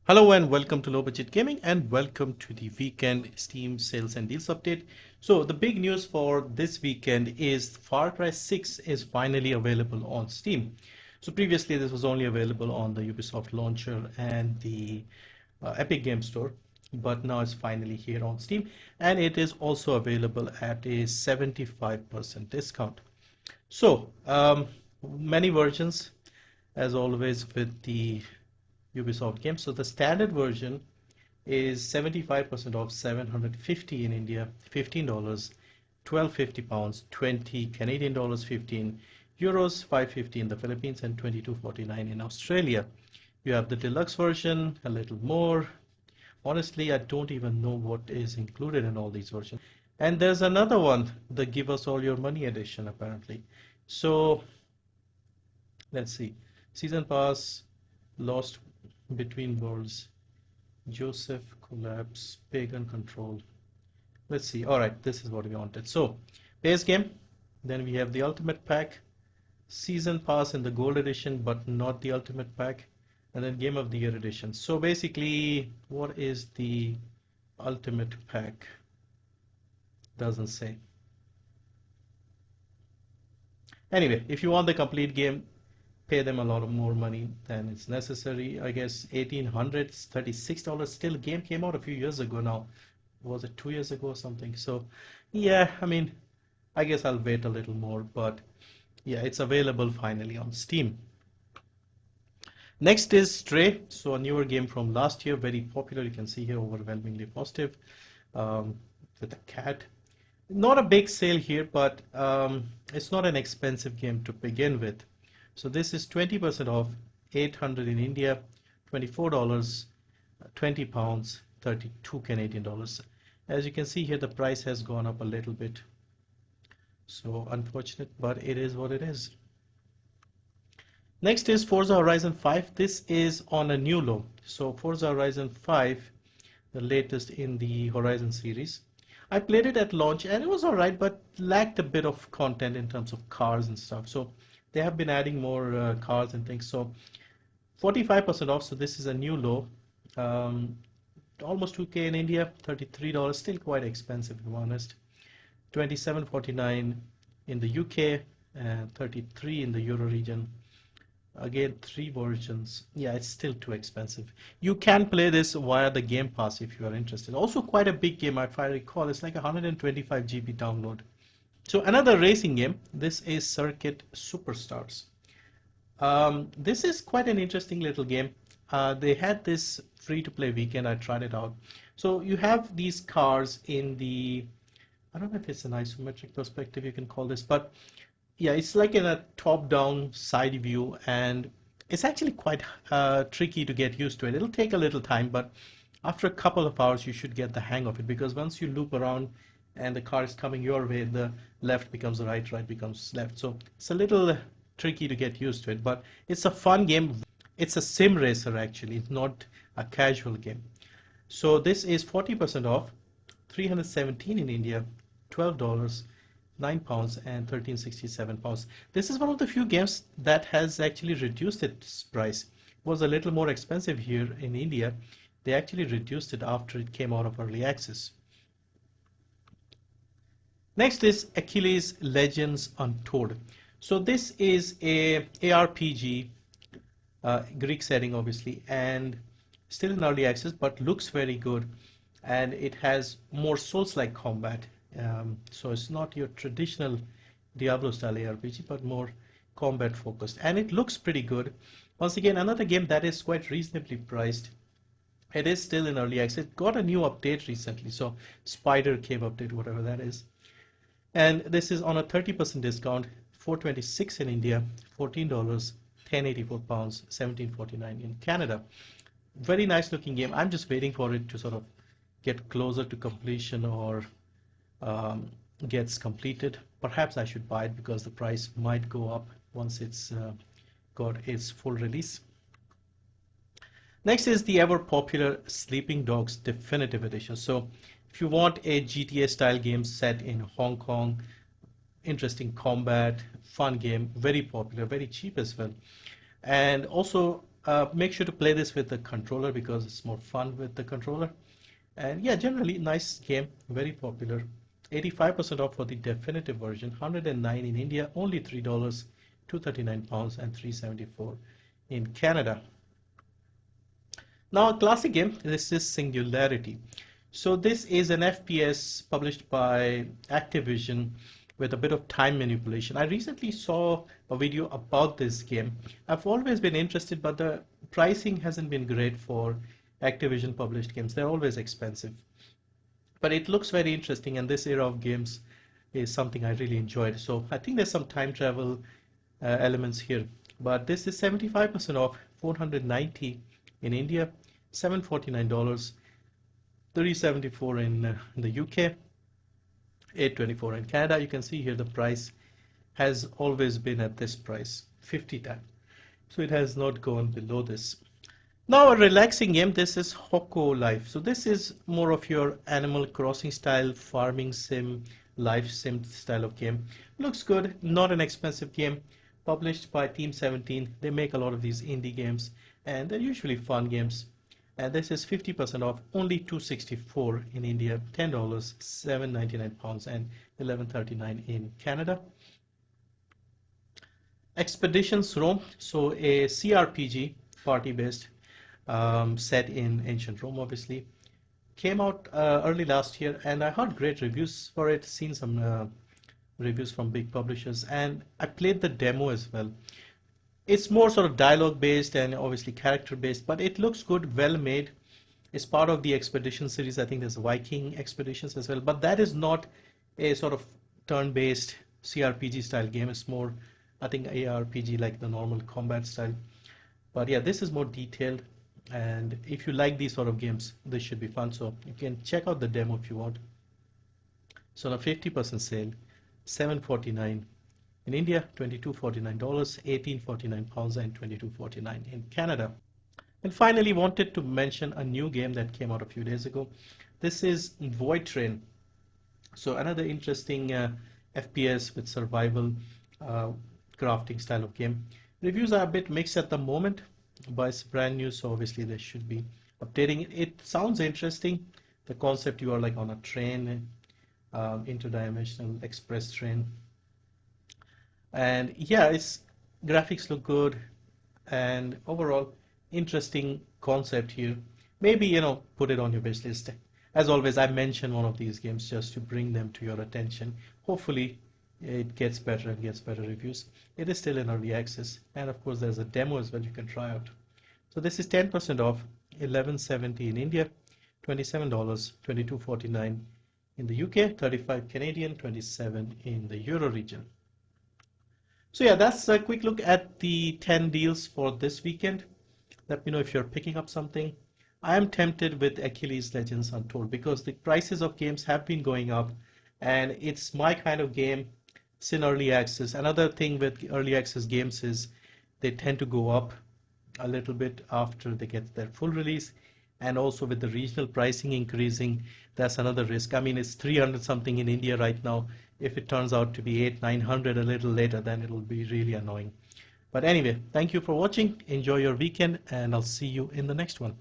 Hello and welcome to Low Budget Gaming and welcome to the weekend Steam sales and deals update. So the big news for this weekend is Far Cry 6 is finally available on Steam. So previously this was only available on the Ubisoft launcher and the Epic Game Store, but now it's finally here on Steam and it is also available at a 75% discount. So many versions as always with the Ubisoft games. So the standard version is 75% off, 750 in India, $15, 1250 pounds, 20 Canadian dollars, 15 euros, 550 in the Philippines, and 22.49 in Australia. You have the deluxe version, a little more. Honestly, I don't even know what is included in all these versions. And there's another one, the Give Us All Your Money edition, apparently. So let's see. Season Pass, Lost Between Worlds, Joseph Collapse, Pagan Control. Let's see. All right, this is what we wanted. So, base game. Then we have the Ultimate Pack, Season Pass in the Gold Edition, but not the Ultimate Pack, and then Game of the Year Edition. So basically, what is the Ultimate Pack? Doesn't say. Anyway, if you want the complete game, pay them a lot of more money than it's necessary. I guess 1800, $36. Still, game came out a few years ago now. Was it 2 years ago or something? So, yeah, I mean, I guess I'll wait a little more, but yeah, it's available finally on Steam. Next is Stray, so a newer game from last year, very popular. You can see here overwhelmingly positive with a cat. Not a big sale here, but it's not an expensive game to begin with. So this is 20% off, 800 in India, $24, 20 pounds, 32 Canadian dollars. As you can see here, the price has gone up a little bit. So unfortunate, but it is what it is. Next is Forza Horizon 5. This is on a new low. So Forza Horizon 5, the latest in the Horizon series. I played it at launch and it was alright, but lacked a bit of content in terms of cars and stuff. So they have been adding more cars and things. So 45% off. So this is a new low. Almost 2K in India, $33. Still quite expensive, to be honest. 27.49 in the UK and 33 in the Euro region. Again, three versions. Yeah, it's still too expensive. You can play this via the Game Pass if you are interested. Also quite a big game, if I recall. It's like 125 GB download. So another racing game. This is Circuit Superstars. This is quite an interesting little game. They had this free-to-play weekend. I tried it out. So you have these cars in the, I don't know if it's an isometric perspective you can call this, but yeah, it's like in a top-down side view, and it's actually quite tricky to get used to it. It'll take a little time, but after a couple of hours, you should get the hang of it because once you loop around and the car is coming your way, the left becomes right, right becomes left. So it's a little tricky to get used to it, but it's a fun game. It's a sim racer actually, it's not a casual game. So this is 40% off, 317 in India, $12, 9 pounds and 1367 pounds. This is one of the few games that has actually reduced its price. It was a little more expensive here in India. They actually reduced it after it came out of early access. Next is Achilles Legends Untold. So this is a ARPG, Greek setting obviously, and still in early access, but looks very good. And it has more Souls-like combat. So it's not your traditional Diablo style ARPG, but more combat focused. And it looks pretty good. Once again, another game that is quite reasonably priced. It is still in early access. It got a new update recently, so Spider Cave update, whatever that is. And this is on a 30% discount, 426 in India, $14, 1084 pounds, 1749 in Canada. Very nice looking game. I'm just waiting for it to sort of get closer to completion or gets completed. Perhaps I should buy it because the price might go up once it's got its full release. Next is the ever popular Sleeping Dogs Definitive Edition. So if you want a GTA style game set in Hong Kong, interesting combat, fun game, very popular, very cheap as well. And also Make sure to play this with the controller because it's more fun with the controller. And yeah, generally nice game, very popular. 85% off for the definitive version, 109 in India, only $3, 239 pounds and 374 in Canada. Now a classic game, this is Singularity. So this is an FPS published by Activision with a bit of time manipulation. I recently saw a video about this game. I've always been interested, but the pricing hasn't been great for Activision published games. They're always expensive. But it looks very interesting, and this era of games is something I really enjoyed. So I think there's some time travel elements here. But this is 75% off, 490 in India, $749, 374 in the UK, 824 in Canada. You can see here the price has always been at this price, 50 times. So it has not gone below this. Now a relaxing game, this is Hokko Life. So this is more of your Animal Crossing style, farming sim, life sim style of game. Looks good, not an expensive game. Published by Team 17. They make a lot of these indie games and they're usually fun games. And this is 50% off, only $264 in India, $10, £7.99 and $11.39 in Canada. Expeditions Rome, so a CRPG, party-based, set in ancient Rome, obviously. Came out early last year, and I heard great reviews for it, seen some reviews from big publishers, and I played the demo as well. It's more sort of dialogue based and obviously character based, but it looks good, well made. It's part of the Expedition series. I think there's Viking Expeditions as well, but that is not a sort of turn-based CRPG style game. It's more, I think, ARPG like the normal combat style. But yeah, this is more detailed, and if you like these sort of games, this should be fun. So you can check out the demo if you want. So on a 50% sale, $7.49 in India, $22.49, £18.49 and $22.49 in Canada. And finally, wanted to mention a new game that came out a few days ago. This is Voidtrain. So another interesting FPS with survival crafting style of game. Reviews are a bit mixed at the moment, but it's brand new, so obviously they should be updating it. It sounds interesting. The concept, you are like on a train, interdimensional express train. And yeah, its graphics look good, and overall interesting concept here. Maybe, put it on your wish list. As always, I mention one of these games just to bring them to your attention. Hopefully it gets better and gets better reviews. It is still in early access, and of course there's a demo as well you can try out. So this is 10% off, $11.70 in India, $27, $22.49 in the UK, 35 Canadian, 27 in the Euro region. So yeah, that's a quick look at the 10 deals for this weekend. Let me know if you're picking up something. I am tempted with Achilles Legends Untold because the prices of games have been going up, and it's my kind of game. It's in early access. Another thing with early access games is they tend to go up a little bit after they get their full release, and also with the regional pricing increasing, that's another risk. I mean, it's 300 something in India right now. If it turns out to be 800-900 a little later, then it'll be really annoying. But anyway, thank you for watching. Enjoy your weekend, and I'll see you in the next one.